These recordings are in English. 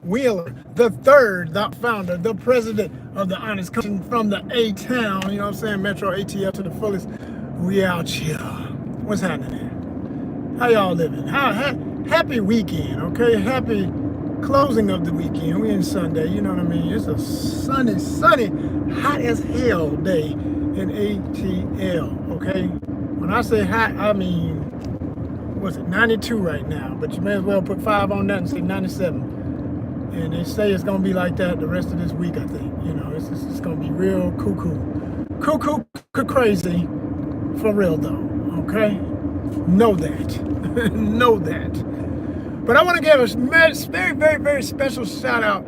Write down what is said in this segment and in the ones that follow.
Wheeler, the third, the founder, the president of the ONYXCON from the A-Town, you know what I'm saying, Metro ATL to the fullest. We out here. What's happening there? How y'all living? Happy weekend, okay? Happy closing of the weekend. We in Sunday, you know what I mean? It's a sunny, hot as hell day in ATL, okay? When I say hot, I mean, what's it, 92 right now, but you may as well put 5 on that and say 97. And they say it's gonna be like that the rest of this week, I think. You know, it's gonna be real cuckoo crazy, for real though, okay? Know that, know that. But I wanna give a very special shout out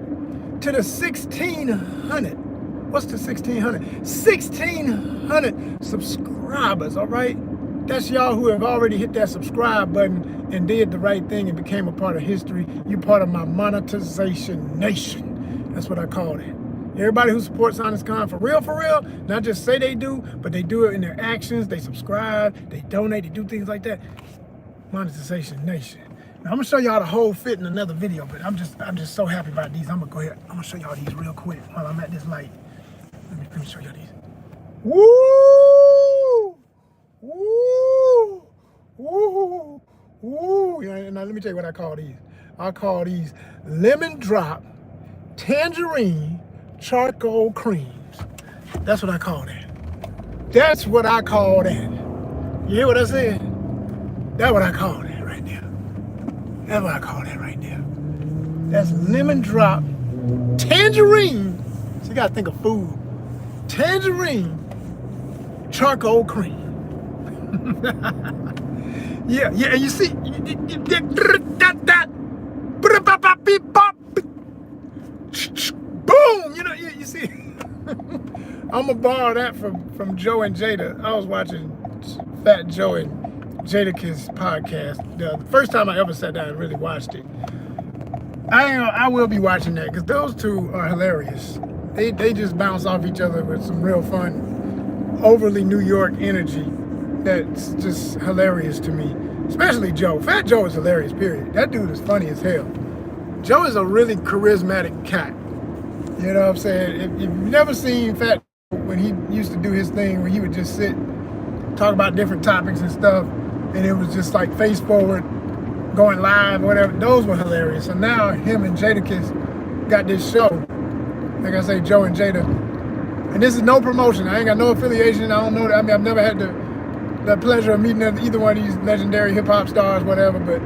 to the 1,600, what's the 1,600? 1,600 subscribers, all right? That's y'all who have already hit that subscribe button and did the right thing and became a part of history. You part of my monetization nation. That's what I call it. Everybody who supports ONYXCON for real, not just say they do, but they do it in their actions. They subscribe, they donate, they do things like that. Monetization nation. Now, I'm gonna show y'all the whole fit in another video, but I'm just so happy about these. I'm gonna go ahead. I'm gonna show y'all these real quick while I'm at this light. Let me show y'all these. Woo! Woo! Woo! Woo! Yeah, now let me tell you what I call these. I call these lemon drop tangerine charcoal creams. That's what I call that. That's what I call that. You hear what I said? That's what I call that right there. That's what I call that right there. That's lemon drop tangerine. So you gotta think of food. Tangerine charcoal cream. yeah, and you see, boom, you know, you see. I'm gonna borrow that from Joe and Jada. I was watching Fat Joe and Jadakiss podcast. The first time I ever sat down and really watched it. I will be watching that because those two are hilarious. They just bounce off each other with some real fun, overly New York energy that's just hilarious to me. Especially Joe. Fat Joe is hilarious, period. That dude is funny as hell. Joe is a really charismatic cat. You know what I'm saying? If you've never seen Fat Joe when he used to do his thing where he would just sit, talk about different topics and stuff, and it was just like face forward, going live, whatever, those were hilarious. And now him and Jadakiss got this show. Like I say, Joe and Jada. And this is no promotion. I ain't got no affiliation. I don't know. I mean, I've never had the pleasure of meeting either one of these legendary hip hop stars, whatever. But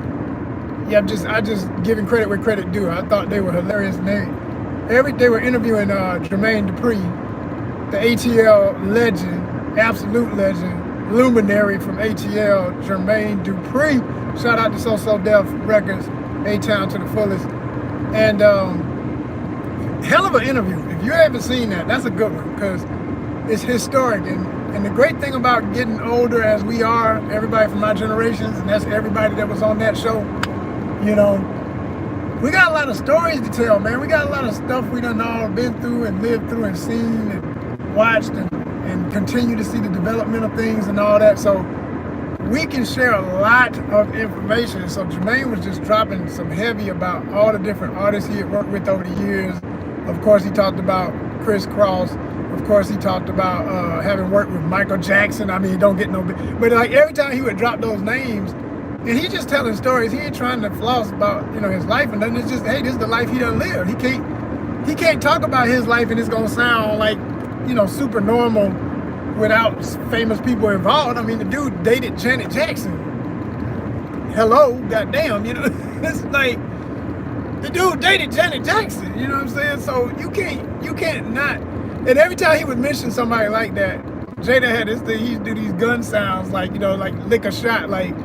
yeah, I just giving credit where credit due. I thought they were hilarious. And they were interviewing Jermaine Dupri, the ATL legend, absolute legend, luminary from ATL, Jermaine Dupri. Shout out to So Def Records, A-Town to the fullest. And hell of an interview. If you haven't seen that, that's a good one because it's historic. And the great thing about getting older as we are, everybody from our generations, and that's everybody that was on that show, you know, we got a lot of stories to tell, man. We got a lot of stuff we done all been through and lived through and seen and watched and continue to see the development of things and all that. So we can share a lot of information. So Jermaine was just dropping some heavy about all the different artists he had worked with over the years. Of course, he talked about Criss Cross. Of course, he talked about having worked with Michael Jackson. I mean, don't get no big, but like every time he would drop those names, and he just telling stories. He ain't trying to floss about, you know, his life, and then it's just, hey, this is the life he done lived. He can't talk about his life and it's gonna sound like, you know, super normal without famous people involved. I mean, the dude dated Janet Jackson. Hello, goddamn, you know, it's like the dude dated Janet Jackson. You know what I'm saying? So you can't not. And every time he would mention somebody like that, Jada had this thing. He'd do these gun sounds, like, you know, like lick a shot, like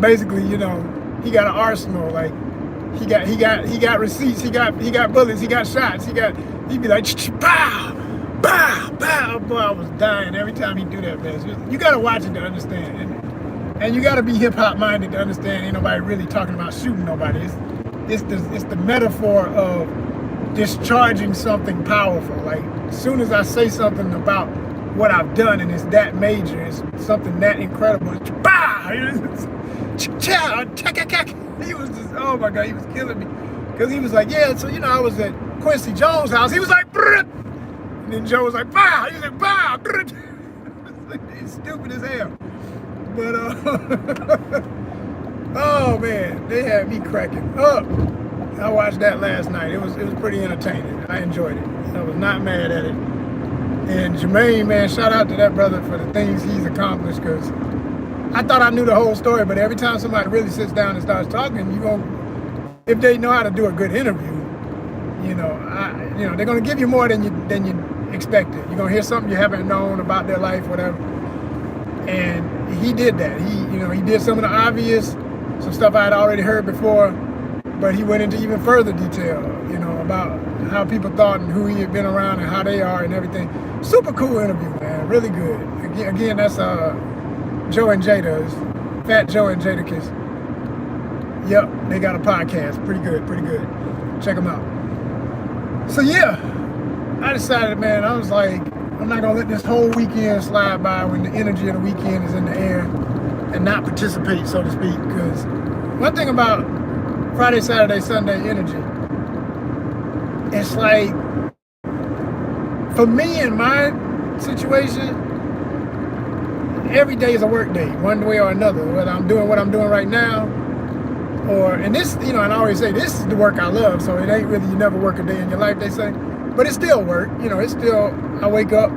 basically, you know, he got an arsenal. Like he got receipts. He got bullets. He got shots. He'd be like, pow, pow, pow. Boy, I was dying every time he'd do that, man. You gotta watch it to understand, and you gotta be hip hop minded to understand. Ain't nobody really talking about shooting nobody. It's the metaphor of discharging something powerful. Like as soon as I say something about what I've done and it's that major, it's something that incredible, it's bah! He was just, oh my God, he was killing me. Because he was like, yeah, so, I was at Quincy Jones' house. He was like, brrr. And then Joe was like, bah. He was like, bah. He's stupid as hell. But, oh, man, they had me cracking up. I watched that last night. It was pretty entertaining. I enjoyed it. I was not mad at it. And Jermaine, man, shout out to that brother for the things he's accomplished, because I thought I knew the whole story, but every time somebody really sits down and starts talking, if they know how to do a good interview, they're gonna give you more than you expected. You're gonna hear something you haven't known about their life, whatever. And he did that. He did some of the obvious, some stuff I had already heard before, but he went into even further detail, about how people thought and who he had been around and how they are and everything. Super cool interview, man. Really good. Again, that's Joe and Jada's, Fat Joe and Jadakiss. Yep, they got a podcast. Pretty good. Check them out. So yeah, I decided, man, I was like, I'm not gonna let this whole weekend slide by when the energy of the weekend is in the air and not participate, so to speak. Because one thing about Friday, Saturday, Sunday energy, it's like, for me in my situation, every day is a work day, one way or another, whether I'm doing what I'm doing right now, and this, and I always say, this is the work I love, so it ain't really, you never work a day in your life, they say, but it's still work, it's still, I wake up,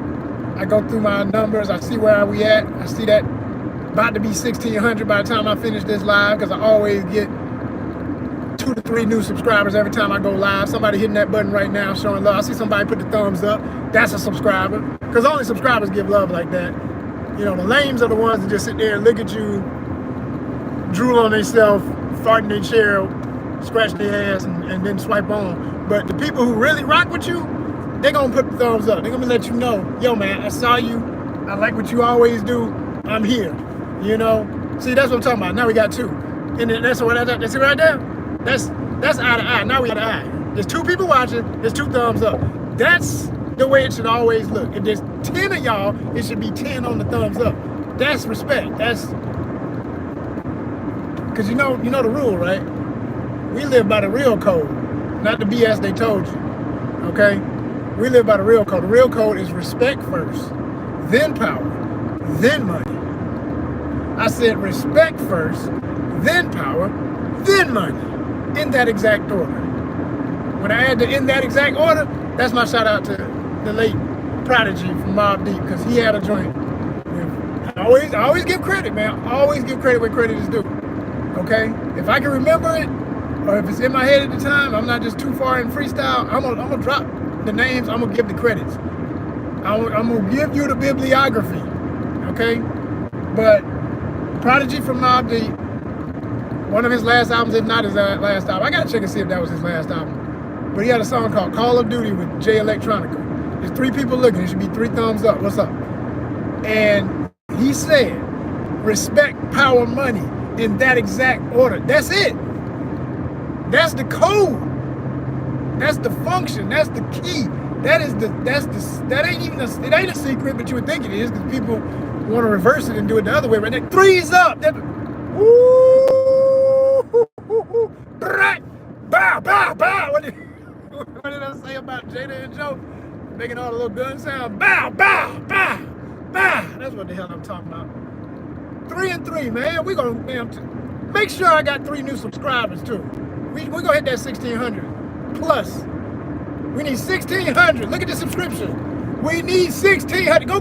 I go through my numbers, I see where we at, I see that about to be 1,600 by the time I finish this live, because I always get 2 to 3 new subscribers every time I go live. Somebody hitting that button right now showing love. I see somebody put the thumbs up. That's a subscriber. Because only subscribers give love like that. The lames are the ones that just sit there and look at you, drool on themselves, fart in their chair, scratch their ass, and then swipe on. But the people who really rock with you, they're going to put the thumbs up. They're going to let you know, yo, man, I saw you. I like what you always do. I'm here. See, that's what I'm talking about. Now we got 2. And then that's what that's it right there. That's eye to eye. Now we eye to eye. There's 2 people watching. There's 2 thumbs up. That's the way it should always look. If there's 10 of y'all, it should be 10 on the thumbs up. That's respect. That's because you know the rule, right? We live by the real code, not the BS they told you. Okay? We live by the real code. The real code is respect first, then power, then money. I said respect first, then power, then money. In that exact order. When I add the in that exact order, that's my shout out to the late Prodigy from Mobb Deep, because he had a joint. I always give credit, man. I always give credit where credit is due. Okay? If I can remember it, or if it's in my head at the time, I'm not just too far in freestyle, I'm gonna drop the names, I'm gonna give the credits. I'm gonna give you the bibliography. Okay? But Prodigy from Mobb Deep, one of his last albums, if not his last album. I gotta check and see if that was his last album. But he had a song called Call of Duty with Jay Electronica. There's 3 people looking. It should be 3 thumbs up. What's up? And he said, respect, power, money in that exact order. That's it. That's the code. That's the function. That's the key. That ain't a secret, but you would think it is, because people want to reverse it and do it the other way. Right there. 3's up. Woo! Bow, bow, bow. What did I say about Jada and Joe? Making all the little gun sounds. Bow, bow, bow, bow. That's what the hell I'm talking about. 3 and 3, man. We're going to make sure I got 3 new subscribers, too. We're going to hit that 1,600 plus. We need 1,600. Look at the subscription. We need 1,600. Go.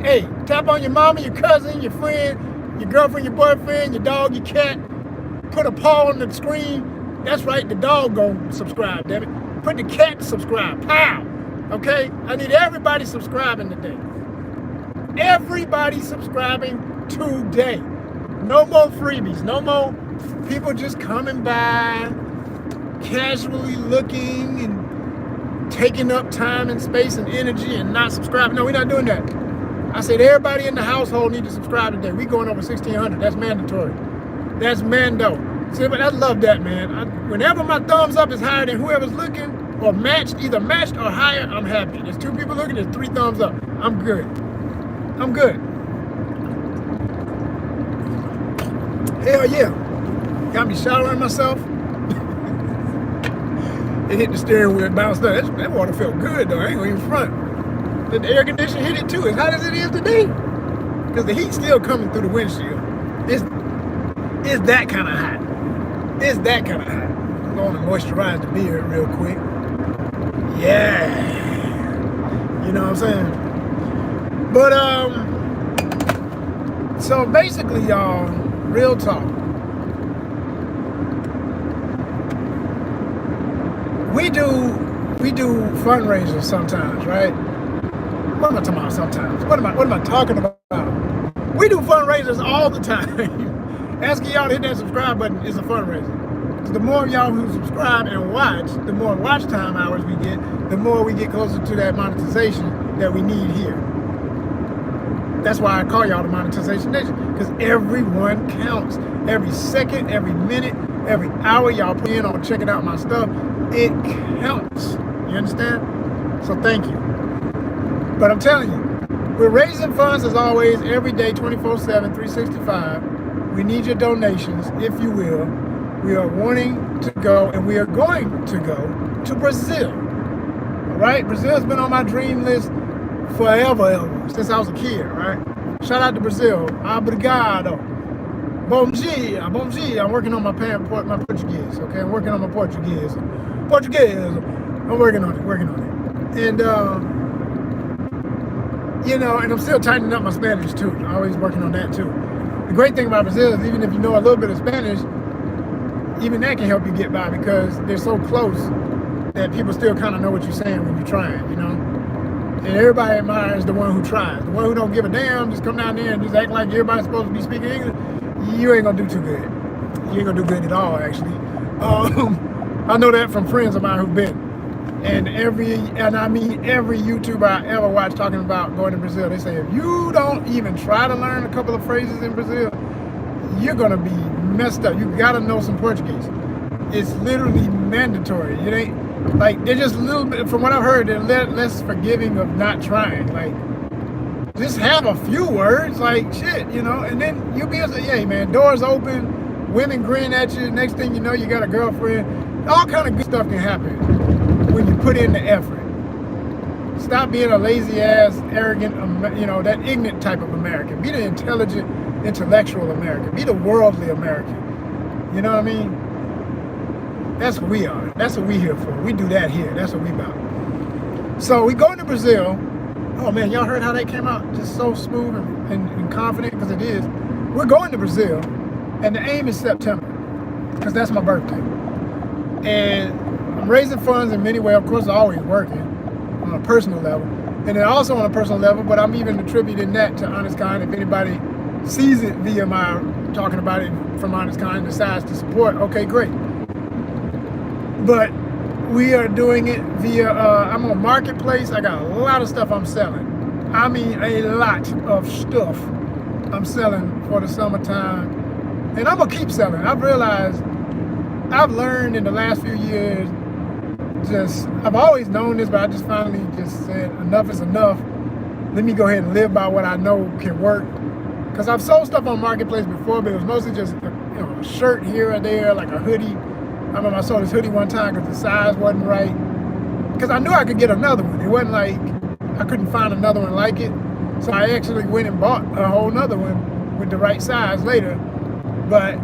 Hey, tap on your mama, your cousin, your friend, your girlfriend, your boyfriend, your dog, your cat. Put a paw on the screen. That's right, the dog gonna subscribe, damn it. Put the cat to subscribe. Pow! Okay? I need everybody subscribing today. Everybody subscribing today. No more freebies. No more people just coming by, casually looking and taking up time and space and energy and not subscribing. No, we're not doing that. I said everybody in the household need to subscribe today. We going over 1,600. That's mandatory. That's mando. See, but I love that, man. Whenever my thumbs up is higher than whoever's looking, or matched, either matched or higher, I'm happy. There's 2 people looking, there's 3 thumbs up. I'm good. I'm good. Hell yeah. Got me showering myself. It hit the steering wheel, bounced up. That water felt good though. I ain't gonna even front. The air conditioner hit it too. As hot as it is today, because the heat's still coming through the windshield. It's that kind of hot. It's that kind of hot. I'm going to moisturize the beard real quick. Yeah. You know what I'm saying? But so basically, y'all, real talk. We do fundraisers sometimes, right? What am I talking about sometimes? What am I talking about? We do fundraisers all the time. Asking y'all to hit that subscribe button is a fundraiser. The more y'all who subscribe and watch, the more watch time hours we get, the more we get closer to that monetization that we need here. That's why I call y'all the Monetization Nation, because everyone counts. Every second, every minute, every hour y'all put in on checking out my stuff, it counts. You understand? So thank you. But I'm telling you, we're raising funds as always, every day, 24/7, 365. We need your donations, if you will. We are wanting to go, and we are going to go to Brazil. All right? Brazil's been on my dream list forever, since I was a kid, right? Shout out to Brazil. Obrigado. Bom dia, bom dia. I'm working on my Portuguese, okay? I'm working on my Portuguese. I'm working on it. And, you know, and I'm still tightening up my Spanish too. I'm always working on that too. The great thing about Brazil is even if you know a little bit of Spanish, even that can help you get by because they're so close that people still kind of know what you're saying when you're trying, you know? And everybody admires the one who tries. The one who don't give a damn, just come down there and just act like everybody's supposed to be speaking English, you ain't gonna do too good. You ain't gonna do good at all, actually. I know that from friends of mine who've been. And I mean every YouTuber I ever watched talking about going to Brazil, they say if you don't even try to learn a couple of phrases in Brazil, you're gonna be messed up. You gotta know some Portuguese. It's literally mandatory. It ain't like they're just a little bit. From what I've heard, they're less forgiving of not trying. Like just have a few words, like shit, you know, and then you'll be able to say, hey man, doors open, women grin at you. Next thing you know, you got a girlfriend. All kind of good stuff can happen when you put in the effort. Stop being a lazy ass, arrogant, you know, that ignorant type of American. Be the intelligent, intellectual American. Be the worldly American. You know what I mean? That's what we are. That's what we here for. We do that here. That's what we about. So we go to Brazil. Oh man, y'all heard how that came out? Just so smooth and confident, because it is. We're going to Brazil, and the aim is September, because that's my birthday. And I'm raising funds in many ways. Of course, I'm always working on a personal level. And then also on a personal level, but I'm even attributing that to ONYXCON. If anybody sees it via my talking about it from ONYXCON and decides to support, okay, great. But we are doing it via, I'm on Marketplace. I got a lot of stuff I'm selling. I mean, a lot of stuff I'm selling for the summertime. And I'm gonna keep selling. I've realized, I've learned in the last few years, I've always known this, but I just finally just said, enough is enough. Let me go ahead and live by what I know can work. Because I've sold stuff on Marketplace before, but it was mostly just, you know, a shirt here or there, like a hoodie. I remember I sold this hoodie one time because the size wasn't right. Because I knew I could get another one. It wasn't like I couldn't find another one like it. So I actually went and bought a whole nother one with the right size later. But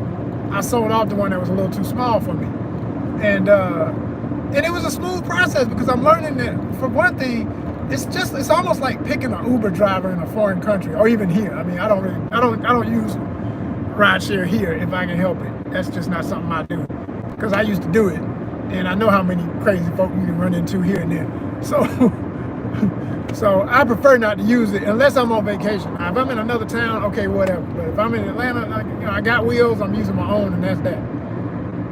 I sold off the one that was a little too small for me. And it was a smooth process because I'm learning that, for one thing, it's almost like picking an Uber driver in a foreign country, or even here. I mean, I don't use rideshare here if I can help it. That's just not something I do, because I used to do it, and I know how many crazy folk you can run into here and there. So I prefer not to use it unless I'm on vacation. Now, if I'm in another town, okay, whatever. But if I'm in Atlanta, I got wheels, I'm using my own, and that's that.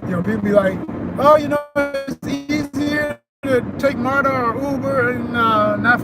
You know, people be like, oh, you know, it's easier to take MARTA or Uber, and not from